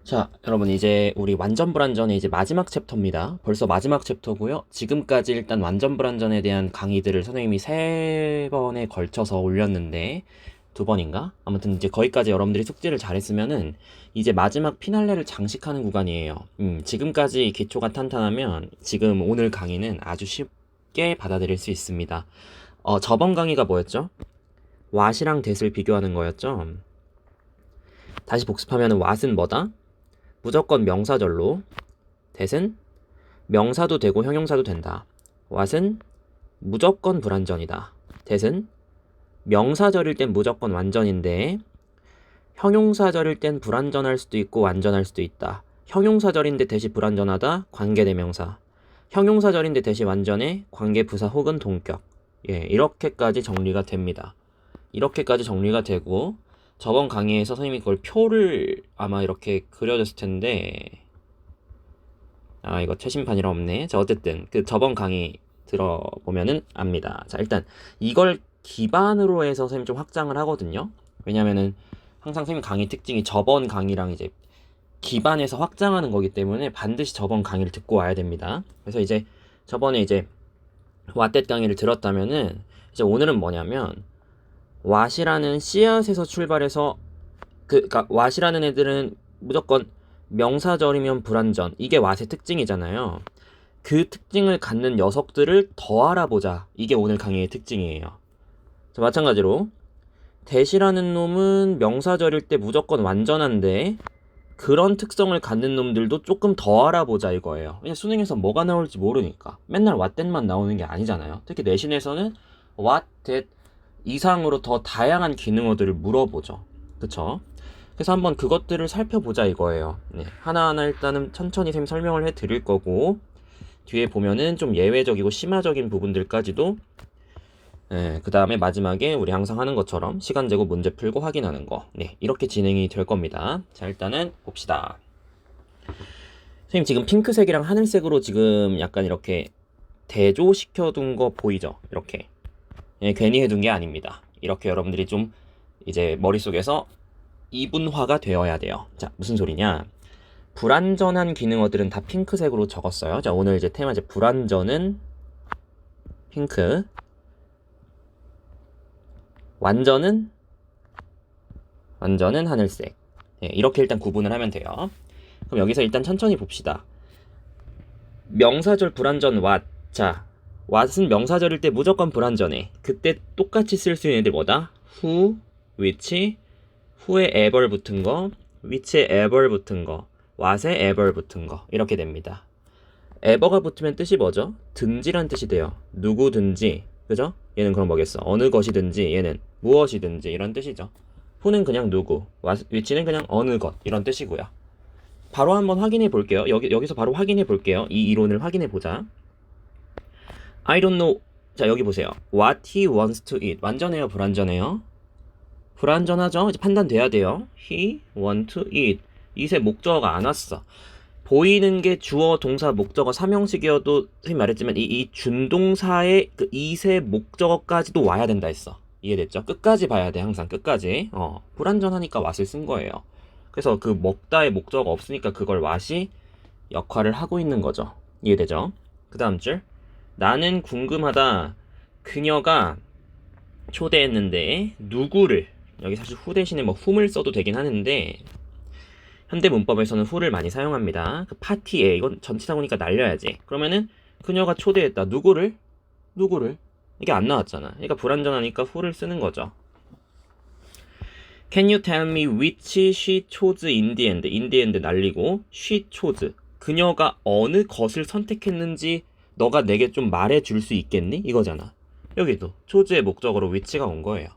자, 여러분 이제 우리 완전 불완전의 이제 마지막 챕터입니다. 벌써 마지막 챕터고요. 지금까지 일단 완전 불완전에 대한 강의들을 선생님이 3번에 걸쳐서 올렸는데 2번인가? 아무튼 이제 거기까지 여러분들이 숙지를 잘했으면은 이제 마지막 피날레를 장식하는 구간이에요. 지금까지 기초가 탄탄하면 지금 오늘 강의는 아주 쉽게 받아들일 수 있습니다. 저번 강의가 뭐였죠? what이랑 that을 비교하는 거였죠. 다시 복습하면 what은 뭐다? 무조건 명사절로, that은 명사도 되고 형용사도 된다. what은 무조건 불완전이다. that은 명사절일 땐 무조건 완전인데 형용사절일 땐 불완전할 수도 있고 완전할 수도 있다. 형용사절인데 that이 불완전하다. 관계대명사. 형용사절인데 that이 완전해. 관계부사 혹은 동격. 이렇게까지 정리가 됩니다. 이렇게까지 정리가 되고 저번 강의에서 선생님이 그걸 표를 아마 이렇게 그려줬을 텐데 이거 최신판이라 없네. 자, 어쨌든 그 저번 강의 들어보면은 압니다. 자, 일단 이걸 기반으로 해서 선생님 좀 확장을 하거든요. 왜냐면은 항상 선생님 강의 특징이 저번 강의랑 이제 기반에서 확장하는 거기 때문에 반드시 저번 강의를 듣고 와야 됩니다. 그래서 이제 저번에 이제 what that 강의를 들었다면은 이제 오늘은 뭐냐면 what이라는 씨앗에서 출발해서 그러니까 what이라는 애들은 무조건 명사절이면 불완전, 이게 what의 특징이잖아요. 그 특징을 갖는 녀석들을 더 알아보자. 이게 오늘 강의의 특징이에요. 자, 마찬가지로 that이라는 놈은 명사절일 때 무조건 완전한데 그런 특성을 갖는 놈들도 조금 더 알아보자 이거예요. 왜냐면 수능에서 뭐가 나올지 모르니까. 맨날 what that만 나오는 게 아니잖아요. 특히 내신에서는 what that 이상으로 더 다양한 기능어들을 물어보죠. 그쵸? 그래서 한번 그것들을 살펴보자 이거예요. 하나하나 일단은 천천히 쌤 설명을 해드릴 거고 뒤에 보면은 좀 예외적이고 심화적인 부분들까지도 그 다음에 마지막에 우리 항상 하는 것처럼 시간 재고 문제 풀고 확인하는 거 이렇게 진행이 될 겁니다. 자, 일단은 봅시다. 선생님 지금 핑크색이랑 하늘색으로 지금 약간 이렇게 대조시켜둔 거 보이죠? 이렇게 괜히 해둔 게 아닙니다. 이렇게 여러분들이 좀 이제 머릿속에서 이분화가 되어야 돼요. 자, 무슨 소리냐? 불완전한 기능어들은 다 핑크색으로 적었어요. 자, 오늘 이제 테마 불완전은 핑크, 완전은 하늘색. 이렇게 일단 구분을 하면 돼요. 그럼 여기서 일단 천천히 봅시다. 명사절 불완전 what. 자, what은 명사절일 때 무조건 불완전해. 그때 똑같이 쓸 수 있는 애들 뭐다? who, which, who에 ever 붙은 거, which에 ever 붙은 거, what에 ever 붙은 거 이렇게 됩니다. ever가 붙으면 뜻이 뭐죠? 든지란 뜻이 돼요. 누구든지, 그죠? 얘는 그럼 뭐겠어? 어느 것이든지, 얘는 무엇이든지 이런 뜻이죠. who는 그냥 누구, which는 그냥 어느 것 이런 뜻이고요. 바로 한번 확인해 볼게요. 여기서 바로 확인해 볼게요. 이 이론을 확인해 보자. I don't know. 자, 여기 보세요. What he wants to eat. 완전해요, 불완전해요? 불완전하죠? 이제 판단돼야 돼요. He want to eat. 이세 목적어가 안 왔어. 보이는 게 주어, 동사, 목적어, 삼형식이어도 선생님 말했지만 이 준동사의 그 이세 목적어까지도 와야 된다 했어. 이해됐죠? 끝까지 봐야 돼. 항상 끝까지. 불완전하니까 what을 쓴 거예요. 그래서 그 먹다의 목적어가 없으니까 그걸 what이 역할을 하고 있는 거죠. 이해되죠? 그 다음 줄. 나는 궁금하다. 그녀가 초대했는데 누구를, 여기 사실 who 대신에 뭐 whom을 써도 되긴 하는데 현대 문법에서는 who를 많이 사용합니다. 그 파티에 이건 전치사 보니까 날려야지. 그러면은 그녀가 초대했다. 누구를? 이게 안 나왔잖아. 그러니까 불완전하니까 who를 쓰는 거죠. Can you tell me which she chose in the end? in the end 날리고 she chose. 그녀가 어느 것을 선택했는지 너가 내게 좀 말해줄 수 있겠니? 이거잖아. 여기도 chose의 목적어로 which가 온 거예요.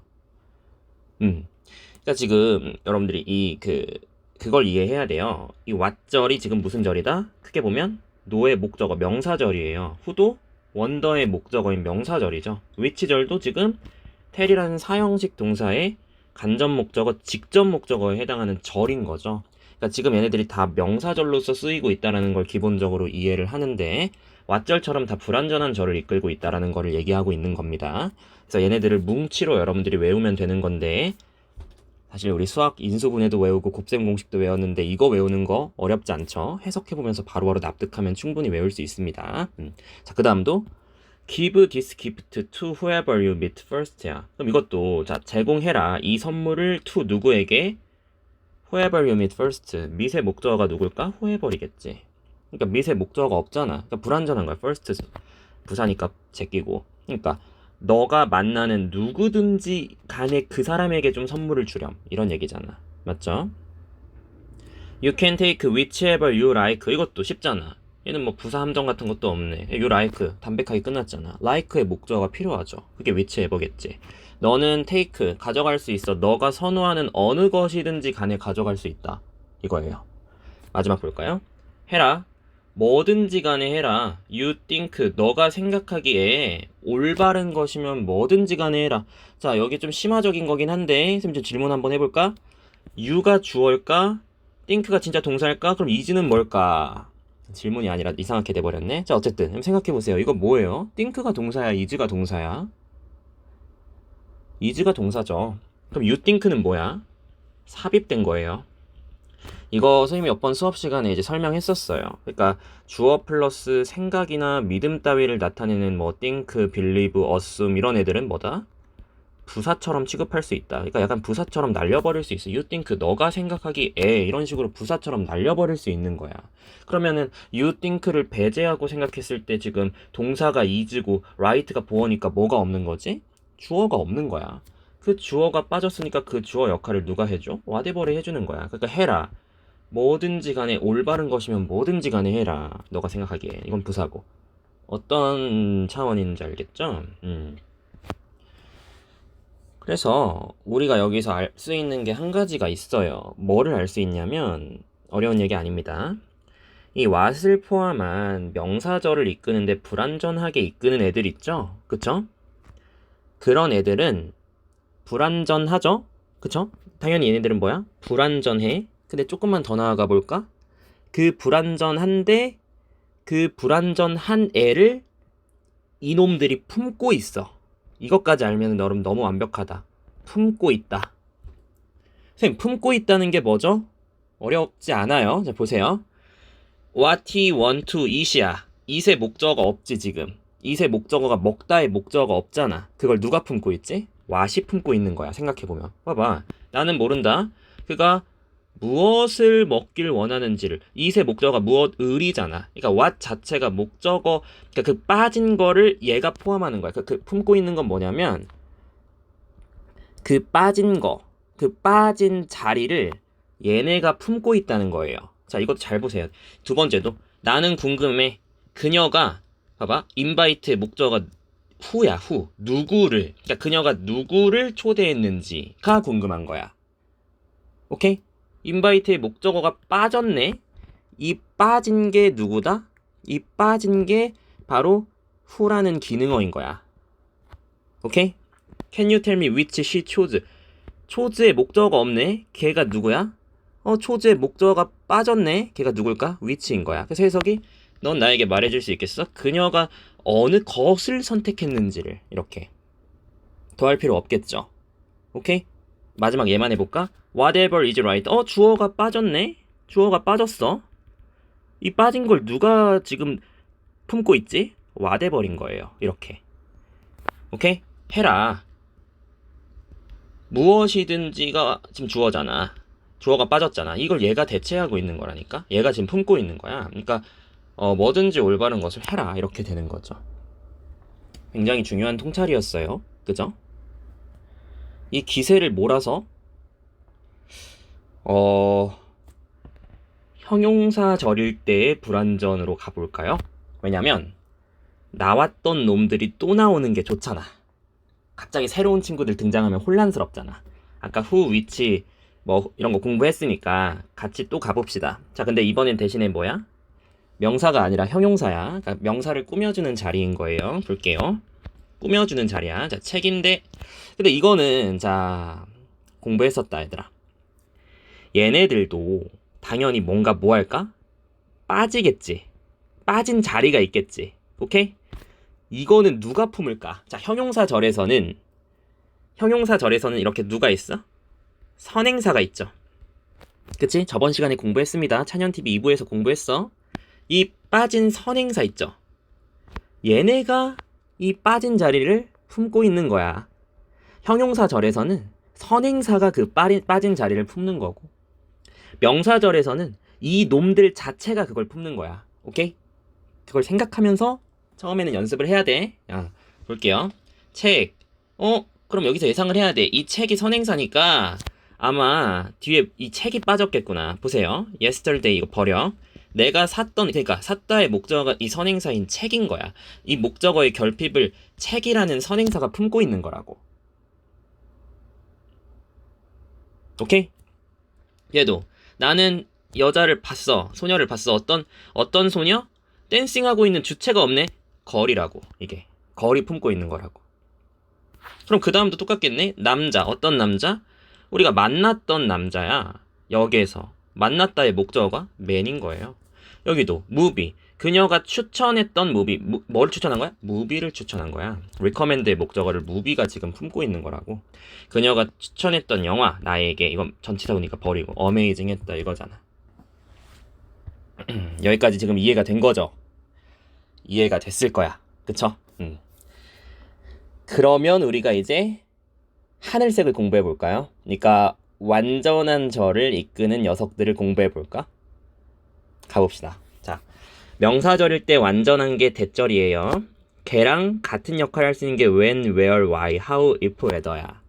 그러니까 지금 여러분들이 그걸 이해해야 돼요. 이 what절이 지금 무슨 절이다? 크게 보면 no의 목적어 명사절이에요. who도 wonder의 목적어인 명사절이죠. which절도 지금 tell이라는 사형식 동사의 간접 목적어, 직접 목적어에 해당하는 절인 거죠. 그러니까 지금 얘네들이 다 명사절로서 쓰이고 있다는 걸 기본적으로 이해를 하는데 what절처럼 다 불완전한 절을 이끌고 있다는 거를 얘기하고 있는 겁니다. 그래서 얘네들을 뭉치로 여러분들이 외우면 되는 건데 사실 우리 수학 인수분해도 외우고 곱셈 공식도 외웠는데 이거 외우는 거 어렵지 않죠? 해석해보면서 바로바로 납득하면 충분히 외울 수 있습니다. 자, 그 다음도 Give this gift to whoever you meet first야. 그럼 이것도 자 제공해라 이 선물을 to 누구에게? whoever you meet first. 미세 목적어가 누굴까? whoever이겠지. 그러니까 미세 목적어가 없잖아. 그러니까 불완전한 거야. first 부사니까 제끼고. 그러니까 너가 만나는 누구든지 간에 그 사람에게 좀 선물을 주렴. 이런 얘기잖아. 맞죠? You can take whichever you like. 이것도 쉽잖아. 얘는 뭐 부사 함정 같은 것도 없네. You like. 담백하게 끝났잖아. like의 목적어가 필요하죠. 그게 whichever겠지. 너는 take. 가져갈 수 있어. 너가 선호하는 어느 것이든지 간에 가져갈 수 있다. 이거예요. 마지막 볼까요? 해라. 뭐든지 간에 해라. You think. 너가 생각하기에 올바른 것이면 뭐든지 간에 해라. 자, 여기 좀 심화적인 거긴 한데 선생님 좀 질문 한번 해볼까? you가 주어일까? think가 진짜 동사일까? 그럼 is는 뭘까? 질문이 아니라 이상하게 돼버렸네. 자, 어쨌든 한번 생각해보세요. 이거 뭐예요? think가 동사야? is가 동사야? is가 동사죠. 그럼 you think는 뭐야? 삽입된 거예요. 이거 선생님이 몇 번 수업 시간에 이제 설명했었어요. 그러니까 주어 플러스 생각이나 믿음 따위를 나타내는 뭐 think, believe, assume 이런 애들은 뭐다? 부사처럼 취급할 수 있다. 그러니까 약간 부사처럼 날려버릴 수 있어. You think, 너가 생각하기에 이런 식으로 부사처럼 날려버릴 수 있는 거야. 그러면은 you think를 배제하고 생각했을 때 지금 동사가 is고 right가 보어니까 뭐가 없는 거지? 주어가 없는 거야. 그 주어가 빠졌으니까 그 주어 역할을 누가 해줘? whatever이 해주는 거야. 그러니까 해라. 뭐든지 간에 올바른 것이면 뭐든지 간에 해라. 너가 생각하기에. 이건 부사고. 어떤 차원인지 알겠죠? 그래서 우리가 여기서 알 수 있는 게 한 가지가 있어요. 뭐를 알 수 있냐면 어려운 얘기 아닙니다. 이 what을 포함한 명사절을 이끄는데 불완전하게 이끄는 애들 있죠? 그쵸? 그런 애들은 불완전하죠? 그쵸? 당연히 얘네들은 뭐야? 불완전해. 근데 조금만 더 나아가 볼까? 그 불완전한데 그 불완전한 애를 이놈들이 품고 있어. 이것까지 알면 너무 완벽하다. 품고 있다. 선생님, 품고 있다는 게 뭐죠? 어렵지 않아요. 자, 보세요. What he want to eat이야. eat의 목적어가 없지, 지금. eat의 목적어가 먹다의 목적어가 없잖아. 그걸 누가 품고 있지? what이 품고 있는 거야. 생각해보면. 봐봐. 나는 모른다. 그가 무엇을 먹길 원하는지를. eat의 목적어가 무엇을이잖아. 그러니까 what 자체가 목적어, 그러니까 그 빠진 거를 얘가 포함하는 거야. 그 품고 있는 건 뭐냐면 그 빠진 거, 그 빠진 자리를 얘네가 품고 있다는 거예요. 자, 이것도 잘 보세요. 두 번째도 나는 궁금해. 그녀가 봐봐. invite의 목적어가 who야, who. 누구를. 그러니까 그녀가 누구를 초대했는지가 궁금한 거야. 오케이? invite의 목적어가 빠졌네. 이 빠진 게 누구다? 이 빠진 게 바로 who라는 기능어인 거야. 오케이? Can you tell me which she chose? chose의 목적어가 없네. 걔가 누구야? chose의 목적어가 빠졌네. 걔가 누굴까? which인 거야. 그래서 해석이 넌 나에게 말해줄 수 있겠어? 그녀가 어느 것을 선택했는지를. 이렇게 더할 필요 없겠죠. 오케이? 마지막 얘만 해볼까? Whatever is right. 주어가 빠졌네? 주어가 빠졌어. 이 빠진 걸 누가 지금 품고 있지? whatever인 거예요. 이렇게. 오케이? 해라. 무엇이든지가 지금 주어잖아. 주어가 빠졌잖아. 이걸 얘가 대체하고 있는 거라니까? 얘가 지금 품고 있는 거야. 그러니까 뭐든지 올바른 것을 해라. 이렇게 되는 거죠. 굉장히 중요한 통찰이었어요. 그죠? 이 기세를 몰아서 형용사절일 때의 불완전으로 가볼까요? 왜냐면 나왔던 놈들이 또 나오는 게 좋잖아. 갑자기 새로운 친구들 등장하면 혼란스럽잖아. 아까 who, which 뭐 이런 거 공부했으니까 같이 또 가봅시다. 자, 근데 이번엔 대신에 뭐야? 명사가 아니라 형용사야. 그러니까 명사를 꾸며주는 자리인 거예요. 볼게요. 꾸며주는 자리야. 자, 책인데 근데 이거는 자 공부했었다 얘들아. 얘네들도 당연히 뭔가 뭐 할까? 빠지겠지. 빠진 자리가 있겠지. 오케이? 이거는 누가 품을까? 자, 형용사절에서는 이렇게 누가 있어? 선행사가 있죠. 그치? 저번 시간에 공부했습니다. 찬현TV 2부에서 공부했어. 이 빠진 선행사 있죠. 얘네가 이 빠진 자리를 품고 있는 거야. 형용사절에서는 선행사가 그 빠진 자리를 품는 거고, 명사절에서는 이 놈들 자체가 그걸 품는 거야. 오케이? 그걸 생각하면서 처음에는 연습을 해야 돼. 볼게요. 책. 그럼 여기서 예상을 해야 돼. 이 책이 선행사니까 아마 뒤에 이 책이 빠졌겠구나. 보세요. yesterday 이거 버려. 내가 그러니까 샀다의 목적어가 이 선행사인 책인 거야. 이 목적어의 결핍을 책이라는 선행사가 품고 있는 거라고. 오케이? 얘도 나는 여자를 봤어. 소녀를 봤어. 어떤 소녀? 댄싱하고 있는 주체가 없네. 걸이라고. 이게 걸이 품고 있는 거라고. 그럼 그 다음도 똑같겠네. 남자. 어떤 남자? 우리가 만났던 남자야. 여기에서 만났다의 목적어가 man인 거예요. 여기도 movie. 그녀가 추천했던 무비. 뭘 추천한 거야? 무비를 추천한 거야. recommend의 목적어를 무비가 지금 품고 있는 거라고. 그녀가 추천했던 영화 나에게. 이건 전치사구니까 버리고 어메이징 했다 이거잖아. 여기까지 지금 이해가 된 거죠? 이해가 됐을 거야. 그쵸? 그러면 우리가 이제 하늘색을 공부해 볼까요? 그러니까 완전한 절을 이끄는 녀석들을 공부해 볼까? 가봅시다. 자, 명사절일 때 완전한 게 대절이에요. 걔랑 같은 역할을 할 수 있는 게 when, where, why, how, if, whether야.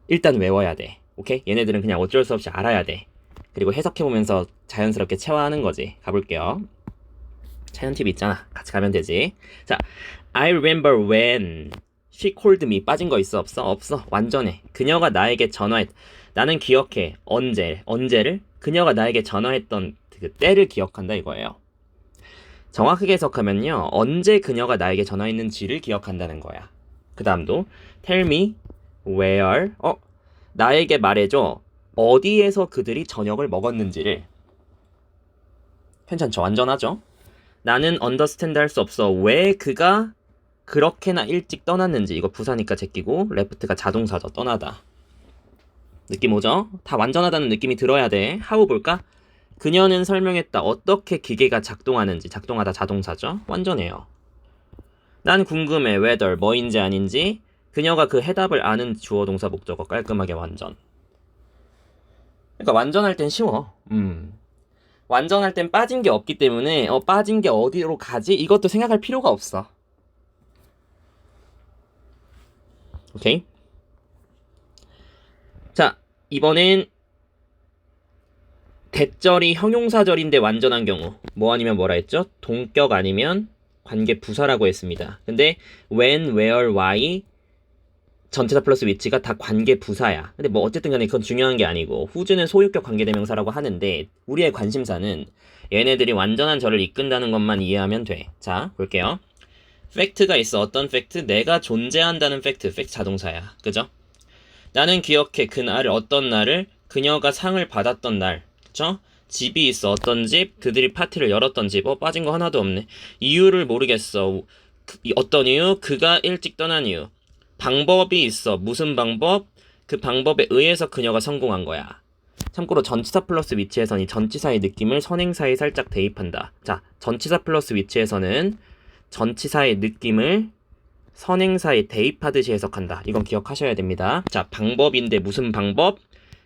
일단 외워야 돼. 오케이? 얘네들은 그냥 어쩔 수 없이 알아야 돼. 그리고 해석해보면서 자연스럽게 체화하는 거지. 가볼게요. 차연TV 있잖아. 같이 가면 되지. 자, I remember when she called me. 빠진 거 있어? 없어? 없어. 완전해. 그녀가 나에게 나는 기억해. 언제를? 그녀가 나에게 전화했던 그 때를 기억한다 이거예요. 정확하게 해석하면요. 언제 그녀가 나에게 전화했는지를 기억한다는 거야. 그 다음도 tell me where. 나에게 말해줘. 어디에서 그들이 저녁을 먹었는지를. 괜찮죠? 완전하죠? 나는 understand 할 수 없어. 왜 그가 그렇게나 일찍 떠났는지. 이거 부사니까 제끼고 left가 자동사죠. 떠나다. 느낌 오죠? 다 완전하다는 느낌이 들어야 돼. how 볼까? 그녀는 설명했다. 어떻게 기계가 작동하는지. 작동하다 자동사죠. 완전해요. 난 궁금해. whether 뭐인지 아닌지. 그녀가 그 해답을 아는 주어 동사 목적어. 깔끔하게 완전. 그러니까 완전할 땐 쉬워. 완전할 땐 빠진 게 없기 때문에 빠진 게 어디로 가지? 이것도 생각할 필요가 없어. 오케이? 자, 이번엔 대절이 형용사절인데 완전한 경우. 뭐 아니면 뭐라 했죠? 동격 아니면 관계 부사라고 했습니다. 근데 when, where, why 전체사 플러스 위치가 다 관계 부사야. 근데 뭐 어쨌든 간에 그건 중요한 게 아니고 who's는 소유격 관계대명사라고 하는데 우리의 관심사는 얘네들이 완전한 절을 이끈다는 것만 이해하면 돼. 자, 볼게요. 팩트가 있어. 어떤 팩트? 내가 존재한다는 팩트. 팩트 자동사야. 그죠? 나는 기억해. 그날을 어떤 날을 그녀가 상을 받았던 날. 그쵸? 집이 있어. 어떤 집? 그들이 파티를 열었던 집. 빠진 거 하나도 없네. 이유를 모르겠어. 어떤 이유? 그가 일찍 떠난 이유. 방법이 있어. 무슨 방법? 그 방법에 의해서 그녀가 성공한 거야. 참고로 전치사 플러스 위치에서는 이 전치사의 느낌을 선행사에 살짝 대입한다. 자, 전치사 플러스 위치에서는 전치사의 느낌을 선행사에 대입하듯이 해석한다. 이건 기억하셔야 됩니다. 자, 방법인데 무슨 방법?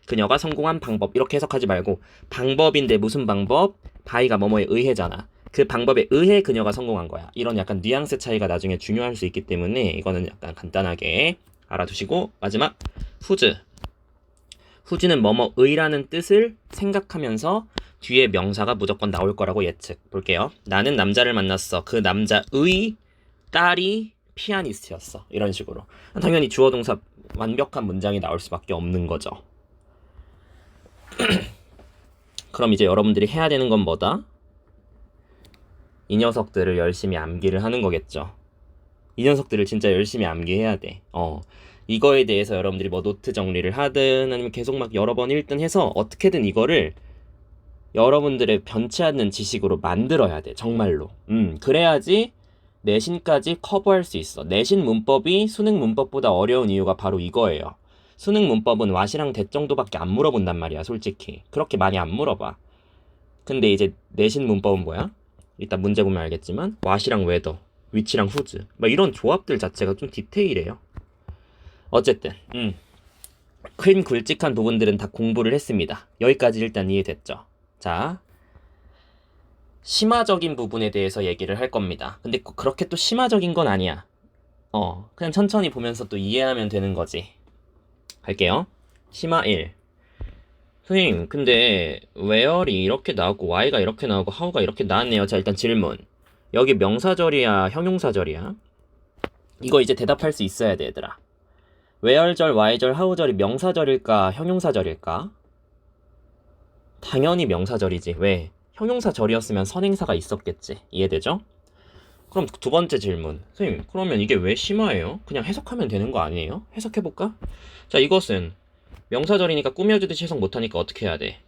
그녀가 성공한 방법. 이렇게 해석하지 말고 방법인데 무슨 방법? 바이가 뭐뭐에 의해잖아. 그 방법에 의해 그녀가 성공한 거야. 이런 약간 뉘앙스 차이가 나중에 중요할 수 있기 때문에 이거는 약간 간단하게 알아두시고 마지막 whose. whose는 뭐뭐의라는 뜻을 생각하면서 뒤에 명사가 무조건 나올 거라고 예측. 볼게요. 나는 남자를 만났어. 그 남자의 딸이 피아니스트였어. 이런 식으로. 당연히 주어 동사 완벽한 문장이 나올 수밖에 없는 거죠. 그럼 이제 여러분들이 해야 되는 건 뭐다? 이 녀석들을 열심히 암기를 하는 거겠죠. 이 녀석들을 진짜 열심히 암기해야 돼. 이거에 대해서 여러분들이 뭐 노트 정리를 하든 아니면 계속 막 여러 번 읽든 해서 어떻게든 이거를 여러분들의 변치 않는 지식으로 만들어야 돼. 정말로. 그래야지 내신까지 커버할 수 있어. 내신 문법이 수능 문법보다 어려운 이유가 바로 이거예요. 수능 문법은 왓이랑 대 정도밖에 안 물어본단 말이야, 솔직히. 그렇게 많이 안 물어봐. 근데 이제 내신 문법은 뭐야? 이따 문제 보면 알겠지만 왓이랑 웨더, 위치랑 후즈 막 이런 조합들 자체가 좀 디테일해요. 어쨌든 큰 굵직한 부분들은 다 공부를 했습니다. 여기까지 일단 이해됐죠? 자, 심화적인 부분에 대해서 얘기를 할 겁니다. 근데 그렇게 또 심화적인 건 아니야. 그냥 천천히 보면서 또 이해하면 되는 거지. 갈게요. 심화 1. 선생님, 근데 where이 이렇게 나오고 y가 이렇게 나오고 how가 이렇게 나왔네요. 자, 일단 질문. 여기 명사절이야, 형용사절이야? 이거 이제 대답할 수 있어야 돼, 얘들아. where절, y절, how절이 명사절일까, 형용사절일까? 당연히 명사절이지. 왜? 형용사절이었으면 선행사가 있었겠지. 이해되죠? 그럼 두 번째 질문. 선생님, 그러면 이게 왜 심화예요? 그냥 해석하면 되는 거 아니에요? 해석해볼까? 자, 이것은 명사절이니까 꾸며주듯이 해석 못하니까 어떻게 해야 돼?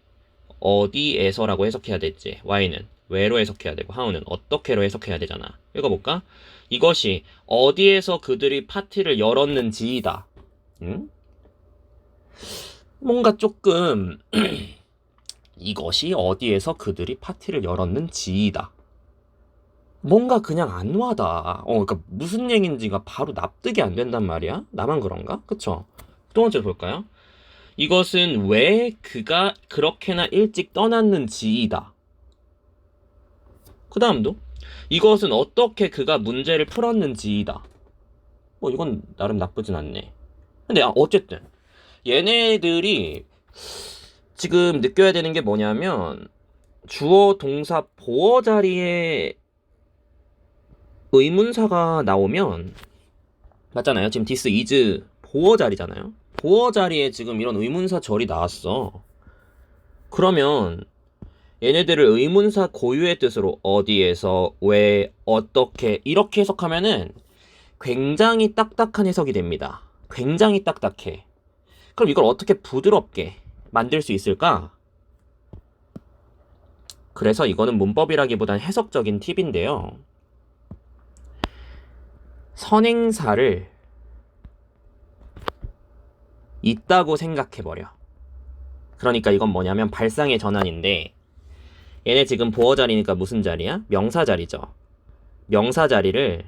어디에서라고 해석해야 됐지. y는 왜로 해석해야 되고 how는 어떻게로 해석해야 되잖아. 읽어볼까? 이것이 어디에서 그들이 파티를 열었는지이다. 응? 뭔가 조금 이것이 어디에서 그들이 파티를 열었는지이다. 뭔가 그냥 안 와다. 그러니까 무슨 얘기인지가 바로 납득이 안 된단 말이야. 나만 그런가? 그쵸? 두 번째 볼까요? 이것은 왜 그가 그렇게나 일찍 떠났는지이다. 그 다음도 이것은 어떻게 그가 문제를 풀었는지이다. 이건 나름 나쁘진 않네. 근데 어쨌든 얘네들이 지금 느껴야 되는 게 뭐냐면 주어, 동사, 보어 자리에 의문사가 나오면 맞잖아요. 지금 this is 보어 자리잖아요. 보어 자리에 지금 이런 의문사 절이 나왔어. 그러면 얘네들을 의문사 고유의 뜻으로 어디에서, 왜, 어떻게 이렇게 해석하면은 굉장히 딱딱한 해석이 됩니다. 굉장히 딱딱해. 그럼 이걸 어떻게 부드럽게 만들 수 있을까? 그래서 이거는 문법이라기보단 해석적인 팁인데요. 선행사를 있다고 생각해버려. 그러니까 이건 뭐냐면 발상의 전환인데 얘네 지금 보어 자리니까 무슨 자리야? 명사 자리죠. 명사 자리를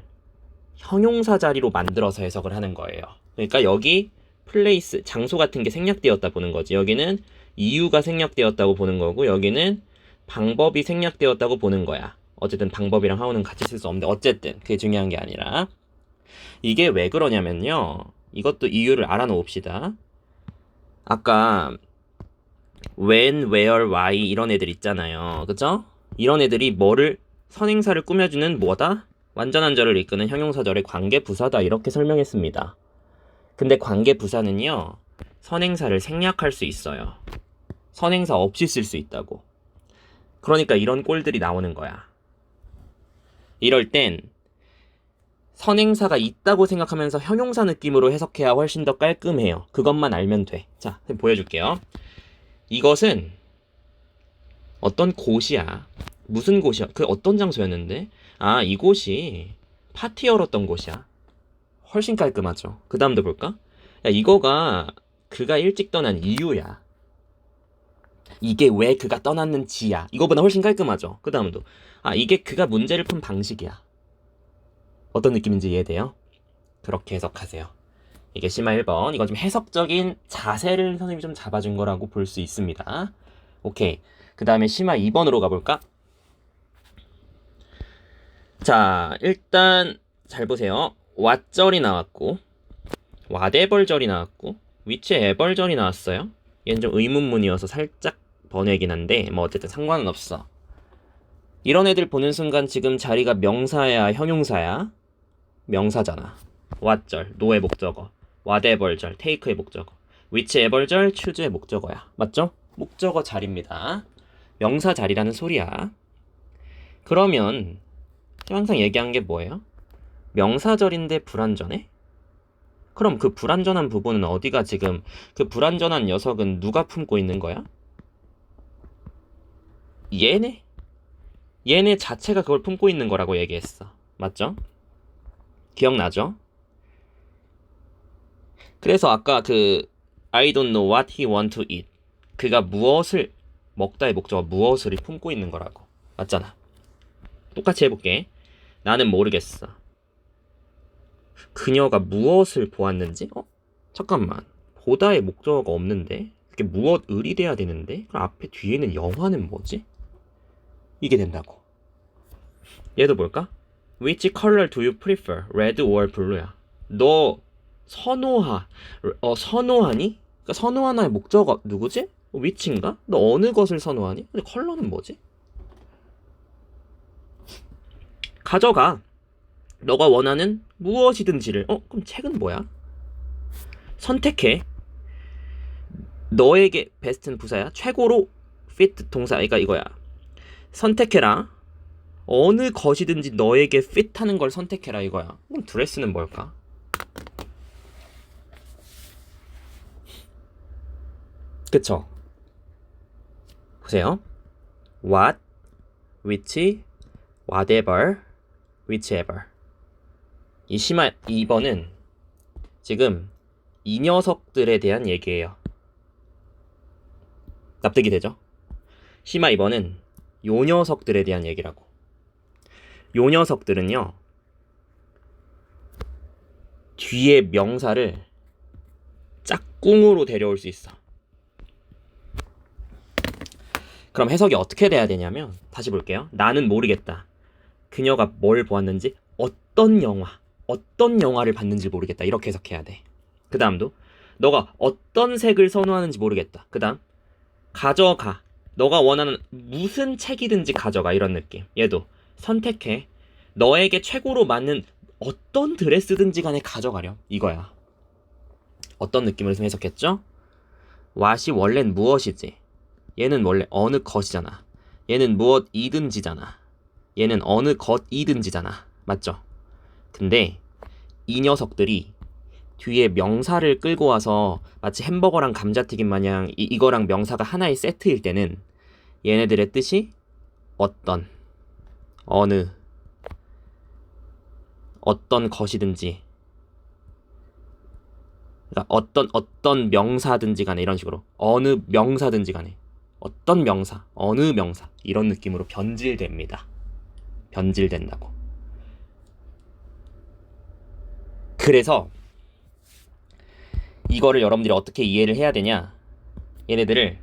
형용사 자리로 만들어서 해석을 하는 거예요. 그러니까 여기 플레이스, 장소 같은 게 생략되었다 보는 거지. 여기는 이유가 생략되었다고 보는 거고 여기는 방법이 생략되었다고 보는 거야. 어쨌든 방법이랑 how는 같이 쓸 수 없는데 어쨌든 그게 중요한 게 아니라 이게 왜 그러냐면요. 이것도 이유를 알아놓읍시다. 아까 when, where, why 이런 애들 있잖아요. 그쵸? 이런 애들이 뭐를 선행사를 꾸며주는 뭐다? 완전한절을 이끄는 형용사절의 관계부사다 이렇게 설명했습니다. 근데 관계부사는요. 선행사를 생략할 수 있어요. 선행사 없이 쓸 수 있다고. 그러니까 이런 꼴들이 나오는 거야. 이럴 땐 선행사가 있다고 생각하면서 형용사 느낌으로 해석해야 훨씬 더 깔끔해요. 그것만 알면 돼. 자, 보여줄게요. 이것은 어떤 곳이야. 무슨 곳이야? 그 어떤 장소였는데? 아, 이곳이 파티 열었던 곳이야. 훨씬 깔끔하죠. 그 다음도 볼까? 야, 이거가 그가 일찍 떠난 이유야. 이게 왜 그가 떠났는지야. 이거보다 훨씬 깔끔하죠. 그 다음도 아, 이게 그가 문제를 푼 방식이야. 어떤 느낌인지 이해돼요? 그렇게 해석하세요. 이게 심화 1번. 이건 좀 해석적인 자세를 선생님이 좀 잡아준 거라고 볼 수 있습니다. 오케이. 그 다음에 심화 2번으로 가볼까? 자, 일단 잘 보세요. 왓절이 나왔고 whatever절이 나왔고 whichever절이 나왔어요. 얘는 좀 의문문이어서 살짝 번외긴 한데 뭐 어쨌든 상관은 없어. 이런 애들 보는 순간 지금 자리가 명사야 형용사야? 명사잖아. what절, no의 목적어, whatever절, take의 목적어, whichever절, choose의 목적어야. 맞죠? 목적어 자리입니다. 명사 자리라는 소리야. 그러면 항상 얘기한 게 뭐예요? 명사절인데 불완전해? 그럼 그 불완전한 부분은 어디가 지금 그 불완전한 녀석은 누가 품고 있는 거야? 얘네? 얘네 자체가 그걸 품고 있는 거라고 얘기했어. 맞죠? 기억나죠? 그래서 아까 그 I don't know what he want to eat. 그가 무엇을 먹다의 목적어 무엇을 품고 있는 거라고. 맞잖아. 똑같이 해볼게. 나는 모르겠어. 그녀가 무엇을 보았는지? 잠깐만. 보다의 목적어가 없는데? 그게 무엇을이 돼야 되는데? 그럼 앞에 뒤에는 영화는 뭐지? 이게 된다고. 얘도 볼까? Which color do you prefer? Red or blue야. 너 선호하니? 그러니까 선호하나의 목적어 누구지? which인가? 너 어느 것을 선호하니? 근데 컬러는 뭐지? 가져가. 너가 원하는 무엇이든지를. 그럼 책은 뭐야? 선택해. 너에게 베스트는 부사야. 최고로 fit 동사. 그러니까 이거야. 선택해라. 어느 것이든지 너에게 fit하는 걸 선택해라 이거야. 그럼 드레스는 뭘까? 그쵸? 보세요. What, which, whatever, whichever. 이 심화 2번은 지금 이 녀석들에 대한 얘기예요. 납득이 되죠? 심화 2번은 요 녀석들에 대한 얘기라고. 요 녀석들은요, 뒤에 명사를 짝꿍으로 데려올 수 있어. 그럼 해석이 어떻게 돼야 되냐면, 다시 볼게요. 나는 모르겠다. 그녀가 뭘 보았는지, 어떤 영화를 봤는지 모르겠다. 이렇게 해석해야 돼. 그 다음도, 너가 어떤 색을 선호하는지 모르겠다. 그 다음, 가져가. 너가 원하는 무슨 책이든지 가져가. 이런 느낌. 얘도 선택해. 너에게 최고로 맞는 어떤 드레스든지 간에 가져가렴. 이거야. 어떤 느낌을 해석했죠? what이 원래는 무엇이지. 얘는 원래 어느 것이잖아. 얘는 무엇이든지잖아. 얘는 어느 것이든지잖아. 맞죠? 근데 이 녀석들이 뒤에 명사를 끌고 와서 마치 햄버거랑 감자튀김 마냥 이거랑 명사가 하나의 세트일 때는 얘네들의 뜻이 어떤, 어느, 어떤 것이든지, 그러니까 어떤 명사든지 간에 이런 식으로 어느 명사든지 간에 어떤 명사, 어느 명사 이런 느낌으로 변질됩니다. 변질된다고. 그래서 이거를 여러분들이 어떻게 이해를 해야 되냐? 얘네들을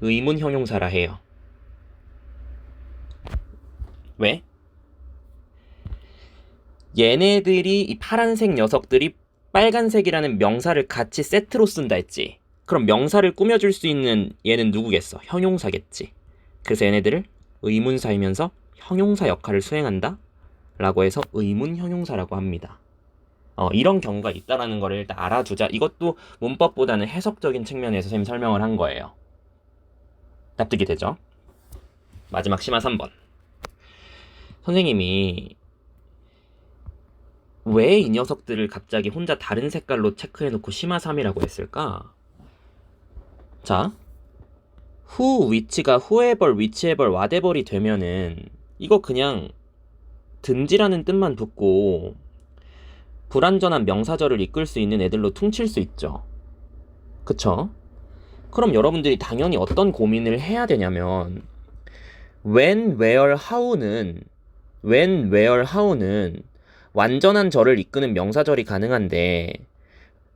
의문 형용사라 해요. 왜? 얘네들이 이 파란색 녀석들이 빨간색이라는 명사를 같이 세트로 쓴다 했지. 그럼 명사를 꾸며줄 수 있는 얘는 누구겠어? 형용사겠지. 그래서 얘네들을 의문사이면서 형용사 역할을 수행한다? 라고 해서 의문 형용사라고 합니다. 이런 경우가 있다라는 거를 일단 알아두자. 이것도 문법보다는 해석적인 측면에서 선생님이 설명을 한 거예요. 납득이 되죠? 마지막 심화 3번. 선생님이 왜 이 녀석들을 갑자기 혼자 다른 색깔로 체크해놓고 심화 3이라고 했을까? 자, who, which가 whoever, whichever, whatever이 되면은 이거 그냥 든지라는 뜻만 붙고 불완전한 명사절을 이끌 수 있는 애들로 퉁칠 수 있죠. 그쵸? 그럼 여러분들이 당연히 어떤 고민을 해야 되냐면 when, where, how는 완전한 절을 이끄는 명사절이 가능한데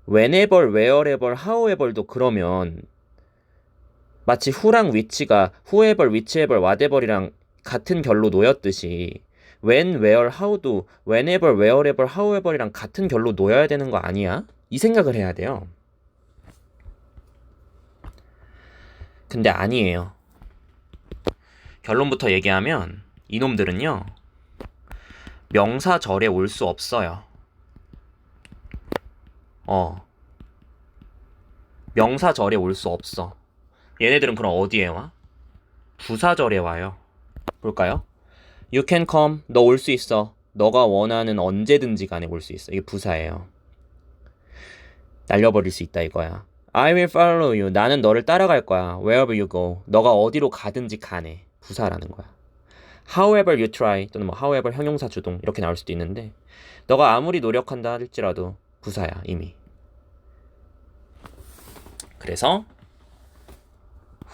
whenever, wherever, however도 그러면 마치 who랑 which가 whoever, whichever, whatever이랑 같은 결로 놓였듯이 when, where, how도 whenever, wherever, however이랑 같은 결로 놓여야 되는 거 아니야? 이 생각을 해야 돼요. 근데 아니에요. 결론부터 얘기하면 이놈들은요 명사절에 올 수 없어요. 명사절에 올 수 없어. 얘네들은 그럼 어디에 와? 부사절에 와요. 볼까요? You can come. 너 올 수 있어. 너가 원하는 언제든지 간에 올 수 있어. 이게 부사예요. 날려버릴 수 있다 이거야. I will follow you. 나는 너를 따라갈 거야. Wherever you go. 너가 어디로 가든지 간에. 부사라는 거야. However you try. 또는 however 형용사 주동 이렇게 나올 수도 있는데 너가 아무리 노력한다 할지라도 부사야 이미. 그래서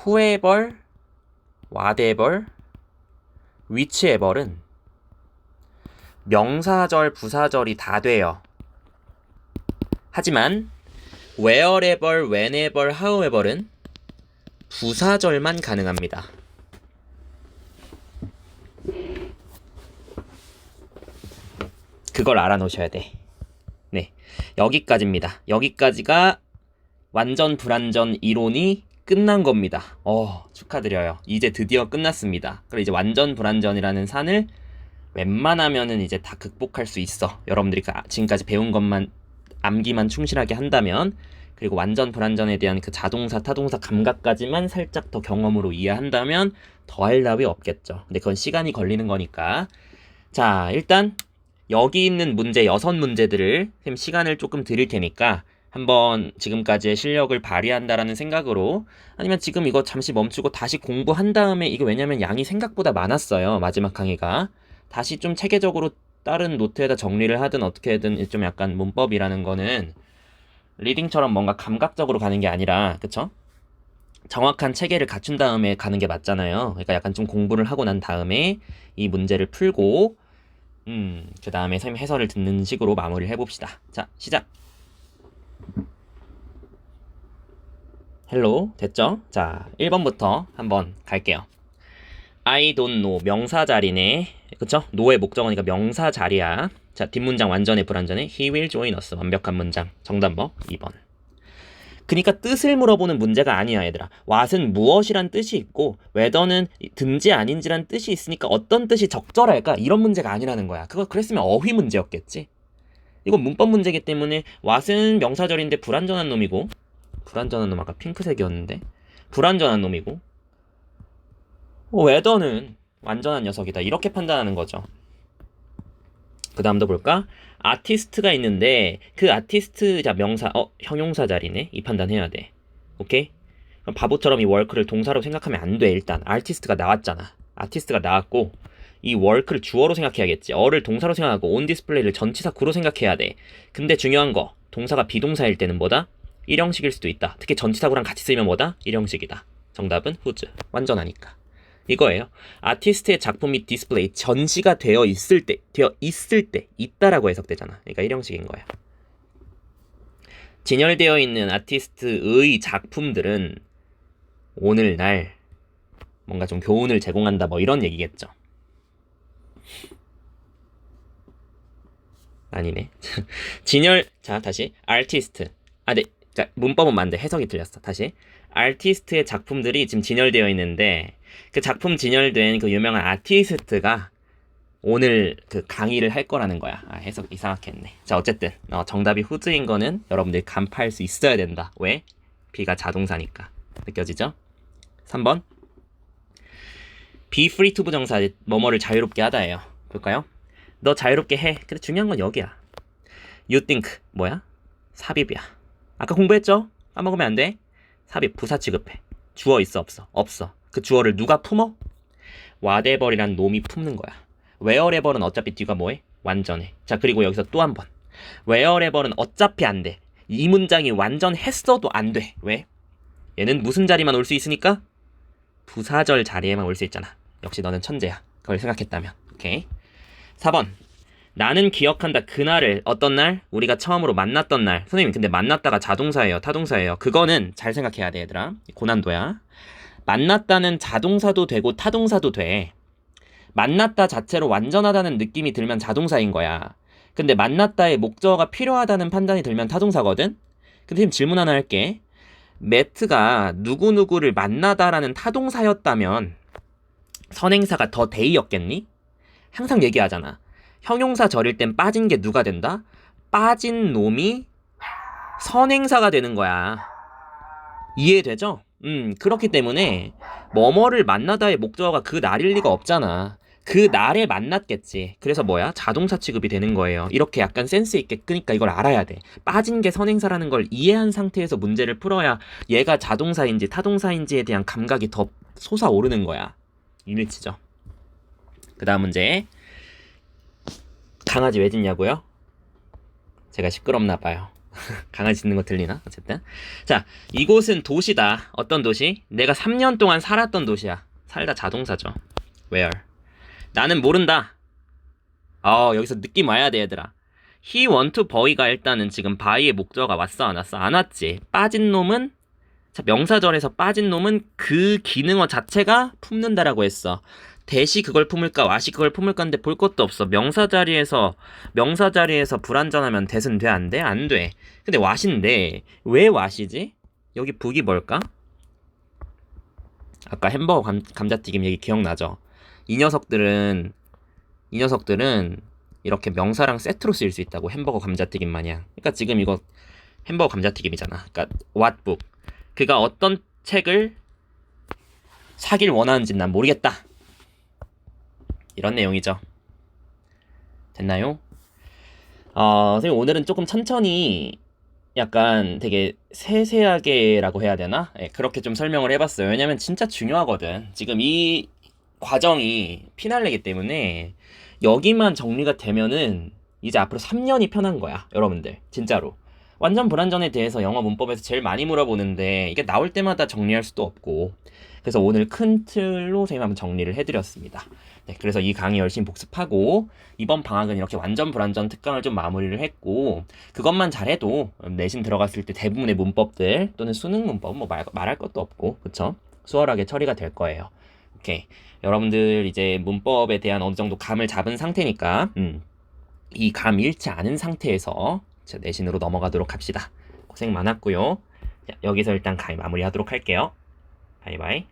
whoever, whatever, whichever은 명사절, 부사절이 다 돼요. 하지만 wherever, whenever, however는 부사절만 가능합니다. 그걸 알아놓으셔야 돼. 네, 여기까지입니다. 여기까지가 완전 불완전 이론이 끝난 겁니다. 축하드려요. 이제 드디어 끝났습니다. 그리고 이제 완전 불완전이라는 산을 웬만하면은 이제 다 극복할 수 있어. 여러분들이 지금까지 배운 것만 암기만 충실하게 한다면, 그리고 완전 불완전에 대한 그 자동사, 타동사 감각까지만 살짝 더 경험으로 이해한다면 더할 나위 없겠죠. 근데 그건 시간이 걸리는 거니까. 자, 일단 여기 있는 문제 6문제들을 쌤 시간을 조금 드릴 테니까 한번 지금까지의 실력을 발휘한다라는 생각으로, 아니면 지금 이거 잠시 멈추고 다시 공부한 다음에, 이거 왜냐면 양이 생각보다 많았어요. 마지막 강의가. 다시 좀 체계적으로 다른 노트에다 정리를 하든 어떻게 하든 좀 약간 문법이라는 거는 리딩처럼 뭔가 감각적으로 가는 게 아니라, 그쵸? 정확한 체계를 갖춘 다음에 가는 게 맞잖아요. 그러니까 약간 좀 공부를 하고 난 다음에 이 문제를 풀고 그 다음에 선생님 해설을 듣는 식으로 마무리를 해봅시다. 자, 시작! 헬로, 됐죠? 자, 1번부터 한번 갈게요. I don't know, 명사 자리네. 그쵸? no의 목적어니까 명사 자리야. 자, 뒷문장 완전해, 불완전해? He will join us. 완벽한 문장. 정답 뭐? 2번. 그니까 뜻을 물어보는 문제가 아니야, 얘들아. what은 무엇이란 뜻이 있고 whether는 든지 아닌지란 뜻이 있으니까 어떤 뜻이 적절할까? 이런 문제가 아니라는 거야. 그랬으면 어휘 문제였겠지. 이건 문법 문제이기 때문에 what은 명사절인데 불완전한 놈이고, 불완전한 놈 아까 핑크색이었는데 불완전한 놈이고, whether는 완전한 녀석이다. 이렇게 판단하는 거죠. 그 다음도 볼까? 아티스트가 있는데 그 아티스트, 자, 명사, 형용사 자리네. 이 판단해야 돼. 오케이? 그럼 바보처럼 이 work를 동사로 생각하면 안 돼. 일단 아티스트가 나왔잖아. 아티스트가 나왔고 이 work를 주어로 생각해야겠지. 어를 동사로 생각하고 on display를 전치사 구로 생각해야 돼. 근데 중요한 거, 동사가 비동사일 때는 뭐다? 일형식일 수도 있다. 특히 전치사 구랑 같이 쓰면 뭐다? 일형식이다. 정답은 whose. 완전하니까. 이거예요. 아티스트의 작품 및 디스플레이, 전시가 되어 있을 때, 있다라고 해석되잖아. 그러니까 일형식인 거야. 진열되어 있는 아티스트의 작품들은 오늘날 뭔가 좀 교훈을 제공한다, 뭐 이런 얘기겠죠. 아니네. 자, 다시. 아티스트. 네. 자, 문법은 맞는데 해석이 틀렸어. 다시. 아티스트의 작품들이 지금 진열되어 있는데 그 작품 진열된 그 유명한 아티스트가 오늘 그 강의를 할 거라는 거야. 해석 이상하게 했네. 자, 어쨌든 정답이 whose인 거는 여러분들이 간파할 수 있어야 된다. 왜? B가 자동사니까. 느껴지죠? 3번. be free to 부정사, 뭐뭐를 자유롭게 하다예요. 볼까요? 너 자유롭게 해. 근데 중요한 건 여기야. you think 뭐야? 삽입이야. 아까 공부했죠? 까먹으면 안 돼. 삽입, 부사 취급해. 주어 있어, 없어? 없어. 그 주어를 누가 품어? whatever이란 놈이 품는 거야. wherever는 어차피 뒤가 뭐해? 완전해. 자, 그리고 여기서 또 한 번. wherever는 어차피 안 돼. 이 문장이 완전했어도 안 돼. 왜? 얘는 무슨 자리만 올 수 있으니까? 부사절 자리에만 올 수 있잖아. 역시 너는 천재야. 그걸 생각했다면. 오케이. 4번. 나는 기억한다. 그날을. 어떤 날? 우리가 처음으로 만났던 날. 선생님, 근데 만났다가 자동사예요, 타동사예요? 그거는 잘 생각해야 돼, 얘들아. 고난도야. 만났다는 자동사도 되고 타동사도 돼. 만났다 자체로 완전하다는 느낌이 들면 자동사인 거야. 근데 만났다의 목적어가 필요하다는 판단이 들면 타동사거든? 근데 지금 질문 하나 할게. 매트가 누구누구를 만나다라는 타동사였다면 선행사가 더 데이였겠니? 항상 얘기하잖아. 형용사 절일 땐 빠진 게 누가 된다? 빠진 놈이 선행사가 되는 거야. 이해되죠? 그렇기 때문에 뭐뭐를 만나다의 목적어가 그 날일 리가 없잖아. 그 날에 만났겠지. 그래서 뭐야? 자동사 취급이 되는 거예요. 이렇게 약간 센스 있게 끄니까 이걸 알아야 돼. 빠진 게 선행사라는 걸 이해한 상태에서 문제를 풀어야 얘가 자동사인지 타동사인지에 대한 감각이 더 솟아오르는 거야. 이미치죠? 그 다음 문제. 강아지 왜 짖냐고요? 제가 시끄럽나 봐요. 강아지 짖는 거 들리나? 어쨌든. 자, 이곳은 도시다. 어떤 도시? 내가 3년 동안 살았던 도시야. 살다 자동사죠. Where? 나는 모른다. 여기서 느낌 와야 돼, 얘들아. He want to buy가 일단은 지금 buy의 목적어가 왔어, 안 왔어? 안 왔지. 빠진 놈은, 자, 명사절에서 빠진 놈은 그 기능어 자체가 품는다라고 했어. 대시 그걸 품을까, 와시 그걸 품을까인데 볼 것도 없어. 명사 자리에서 불완전하면 대은 돼, 안 돼? 안 돼. 근데 와시인데, 왜 와시지? 여기 북이 뭘까? 아까 햄버거 감자튀김 얘기 기억나죠? 이 녀석들은 이렇게 명사랑 세트로 쓰일 수 있다고. 햄버거 감자튀김 마냥. 그러니까 지금 이거 햄버거 감자튀김이잖아. 그러니까 what book. 그가 어떤 책을 사길 원하는지 난 모르겠다. 이런 내용이죠. 됐나요? 선생님 오늘은 조금 천천히 약간 되게 세세하게라고 해야 되나? 그렇게 좀 설명을 해봤어요. 왜냐면 진짜 중요하거든. 지금 이 과정이 피날레기 때문에 여기만 정리가 되면은 이제 앞으로 3년이 편한 거야, 여러분들. 진짜로. 완전 불완전에 대해서 영어 문법에서 제일 많이 물어보는데 이게 나올 때마다 정리할 수도 없고. 그래서 오늘 큰 틀로 선생님 한번 정리를 해드렸습니다. 네, 그래서 이 강의 열심히 복습하고 이번 방학은 이렇게 완전 불완전 특강을 좀 마무리를 했고, 그것만 잘해도 내신 들어갔을 때 대부분의 문법들 또는 수능 문법 뭐 말할 것도 없고, 그쵸? 수월하게 처리가 될 거예요. 오케이. 여러분들 이제 문법에 대한 어느 정도 감을 잡은 상태니까 이 감 잃지 않은 상태에서 내신으로 넘어가도록 합시다. 고생 많았고요. 자, 여기서 일단 강의 마무리하도록 할게요. 바이바이.